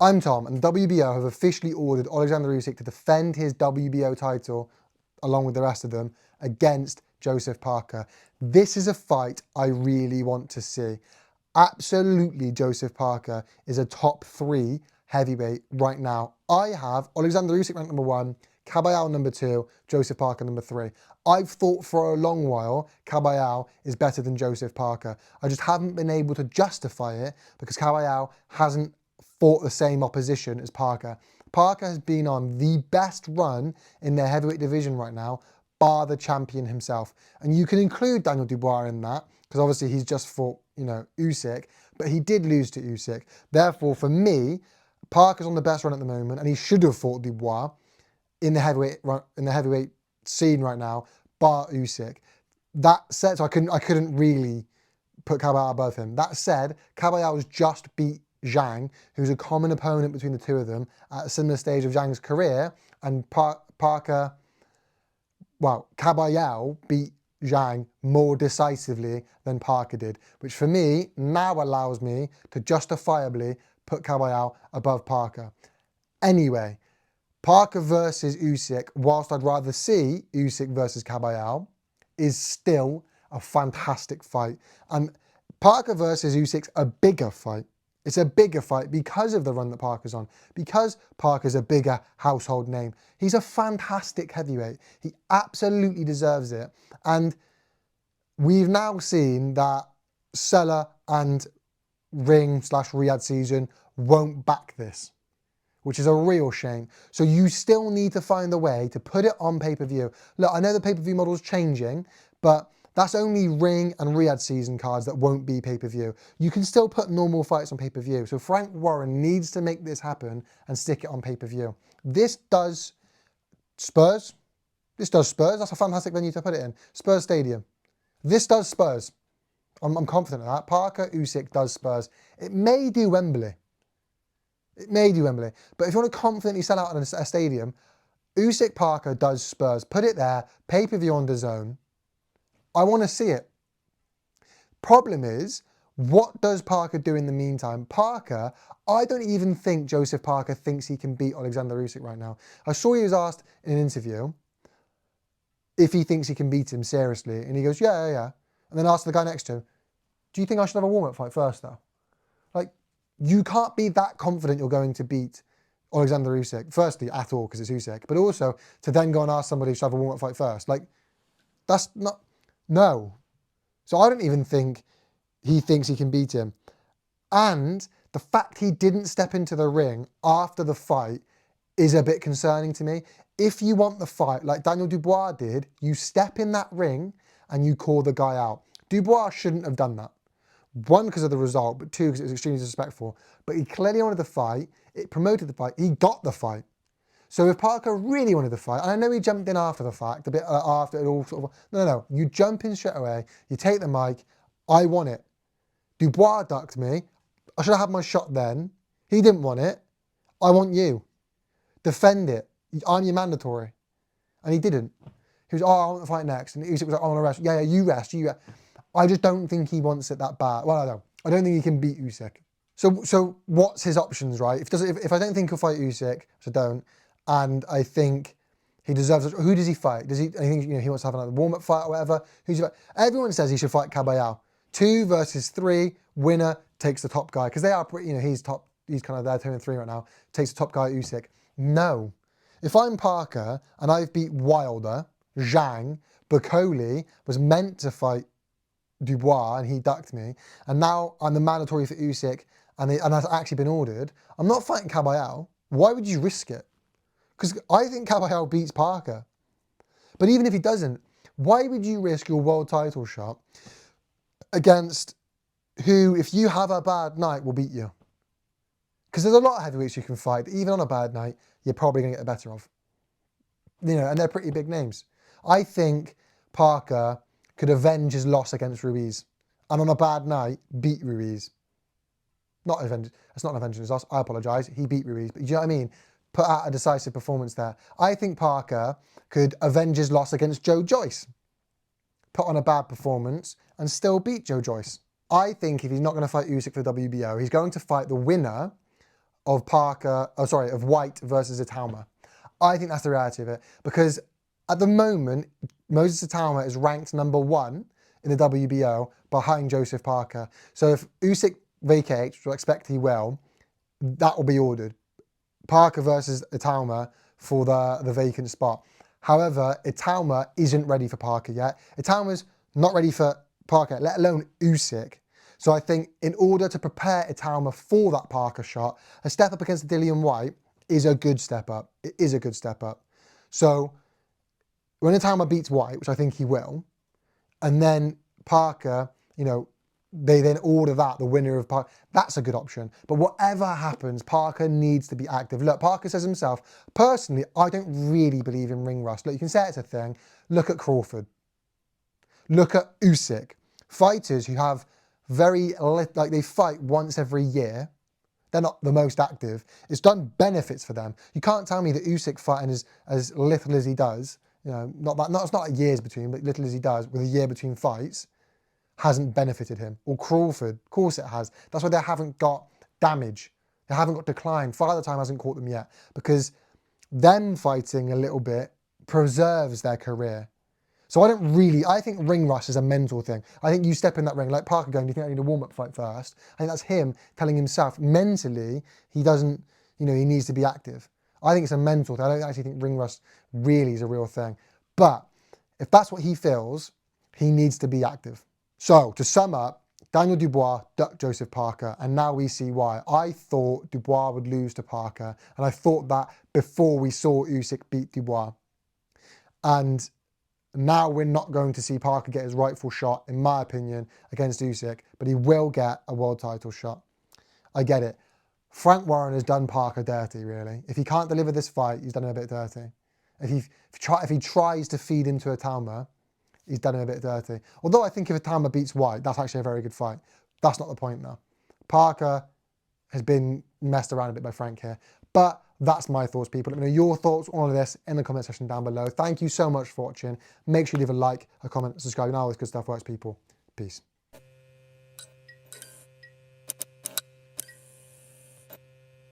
I'm Tom, and the WBO have officially ordered Oleksandr Usyk to defend his WBO title, along with the rest of them, against Joseph Parker. This is a fight I really want to see. Absolutely, Joseph Parker is a top 3 heavyweight right now. I have Oleksandr Usyk ranked number 1, Caballero number 2, Joseph Parker number 3. I've thought for a long while Caballero is better than Joseph Parker. I just haven't been able to justify it because Caballero hasn't fought the same opposition as Parker. Parker has been on the best run in their heavyweight division right now, bar the champion himself. And you can include Daniel Dubois in that, because obviously he's just fought, Usyk, but he did lose to Usyk. Therefore, for me, Parker's on the best run at the moment, and he should have fought Dubois in the heavyweight scene right now, bar Usyk. That said, so I couldn't really put Caballero above him. That said, Caballero's just beat Zhang, who's a common opponent between the two of them at a similar stage of Zhang's career, and Caballero beat Zhang more decisively than Parker did, which for me now allows me to justifiably put Caballero above Parker. Anyway, Parker versus Usyk, whilst I'd rather see Usyk versus Caballero, is still a fantastic fight. And Parker versus Usyk's a bigger fight. It's a bigger fight because of the run that Parker's on, because Parker's a bigger household name. He's a fantastic heavyweight. He absolutely deserves it. And we've now seen that Seller and Ring/Riyadh season won't back this, which is a real shame. So you still need to find a way to put it on pay-per-view. Look, I know the pay-per-view model is changing, but that's only Ring and Riyadh season cards that won't be pay-per-view. You can still put normal fights on pay-per-view. So Frank Warren needs to make this happen and stick it on pay-per-view. This does Spurs. This does Spurs. That's a fantastic venue to put it in. Spurs Stadium. This does Spurs. I'm confident of that. Parker, Usyk does Spurs. It may do Wembley. It may do Wembley. But if you want to confidently sell out in a stadium, Usyk Parker does Spurs. Put it there. Pay-per-view on DAZN. I want to see it. Problem is, what does Parker do in the meantime? Parker, I don't even think Joseph Parker thinks he can beat Oleksandr Usyk right now. I saw he was asked in an interview if he thinks he can beat him seriously. And he goes, yeah. And then asked the guy next to him, do you think I should have a warm-up fight first though? Like, you can't be that confident you're going to beat Oleksandr Usyk, firstly, at all, because it's Usyk, but also to then go and ask somebody to have a warm-up fight first. Like, that's not... No. So I don't even think he thinks he can beat him. And the fact he didn't step into the ring after the fight is a bit concerning to me. If you want the fight, like Daniel Dubois did, you step in that ring and you call the guy out. Dubois shouldn't have done that. 1, because of the result, but 2, because it was extremely disrespectful. But he clearly wanted the fight. It promoted the fight. He got the fight. So if Parker really wanted the fight, and I know he jumped in after the fact, a bit after it all sort of... No. You jump in straight away. You take the mic. I want it. Dubois ducked me. I should have had my shot then. He didn't want it. I want you. Defend it. I'm your mandatory. And he didn't. He was, I want the fight next. And Usyk was like, I want to rest. Yeah, you rest. I just don't think he wants it that bad. Well, I don't think he can beat Usyk. So what's his options, right? If I don't think he'll fight Usyk, which I don't, and I think he deserves it. Who does he fight? Does he? I think he wants to have another warm-up fight or whatever. Who's he fight? Everyone says he should fight Caballero. 2 versus 3, winner takes the top guy, because they are pretty. He's top. He's kind of there 2 and 3 right now. Takes the top guy, Usyk. No, if I'm Parker and I've beat Wilder, Zhang, Bacoli was meant to fight Dubois and he ducked me, and now I'm the mandatory for Usyk, and that's actually been ordered. I'm not fighting Caballero. Why would you risk it? Because I think Caballero beats Parker. But even if he doesn't, why would you risk your world title shot against who, if you have a bad night, will beat you? Because there's a lot of heavyweights you can fight, but even on a bad night, you're probably going to get the better of. And they're pretty big names. I think Parker could avenge his loss against Ruiz, and on a bad night, beat Ruiz. It's not avenging his loss, I apologise. He beat Ruiz, but do you know what I mean? Put out a decisive performance there. I think Parker could avenge his loss against Joe Joyce, put on a bad performance, and still beat Joe Joyce. I think if he's not going to fight Usyk for the WBO, he's going to fight the winner of of White versus Itauma. I think that's the reality of it, because at the moment, Moses Itauma is ranked #1 in the WBO behind Joseph Parker. So if Usyk vacates, which I expect he will, that will be ordered. Parker versus Itauma for the vacant spot. However, Itauma isn't ready for Parker yet. Itauma's not ready for Parker, let alone Usyk. So I think in order to prepare Itauma for that Parker shot, a step up against Dillian White is a good step up. It is a good step up. So when Itauma beats White, which I think he will, and then Parker, they then order the winner of Parker, that's a good option. But whatever happens, Parker needs to be active. Look, Parker says himself, personally, I don't really believe in ring rust. Look, you can say it's a thing. Look at Crawford. Look at Usyk. Fighters who have they fight once every year. They're not the most active. It's done benefits for them. You can't tell me that Usyk fighting as little as he does, it's not like years between, but little as he does with a year between fights, hasn't benefited him. Or Crawford, of course it has. That's why they haven't got damage. They haven't got decline. Father Time hasn't caught them yet, because them fighting a little bit preserves their career. So I think ring rust is a mental thing. I think you step in that ring, like Parker going, do you think I need a warm-up fight first? I think that's him telling himself mentally he doesn't, he needs to be active. I think it's a mental thing. I don't actually think ring rust really is a real thing. But if that's what he feels, he needs to be active. So to sum up, Daniel Dubois ducked Joseph Parker, and now we see why. I thought Dubois would lose to Parker, and I thought that before we saw Usyk beat Dubois. And now we're not going to see Parker get his rightful shot, in my opinion, against Usyk, but he will get a world title shot. I get it. Frank Warren has done Parker dirty, really. If he can't deliver this fight, he's done him a bit dirty. If he tries to feed into Itauma, he's done him a bit dirty. Although I think if Itauma beats White, that's actually a very good fight. That's not the point, though. Parker has been messed around a bit by Frank here. But that's my thoughts, people. Let me know your thoughts on all of this in the comment section down below. Thank you so much for watching. Make sure you leave a like, a comment, subscribe, and all this good stuff works, people. Peace.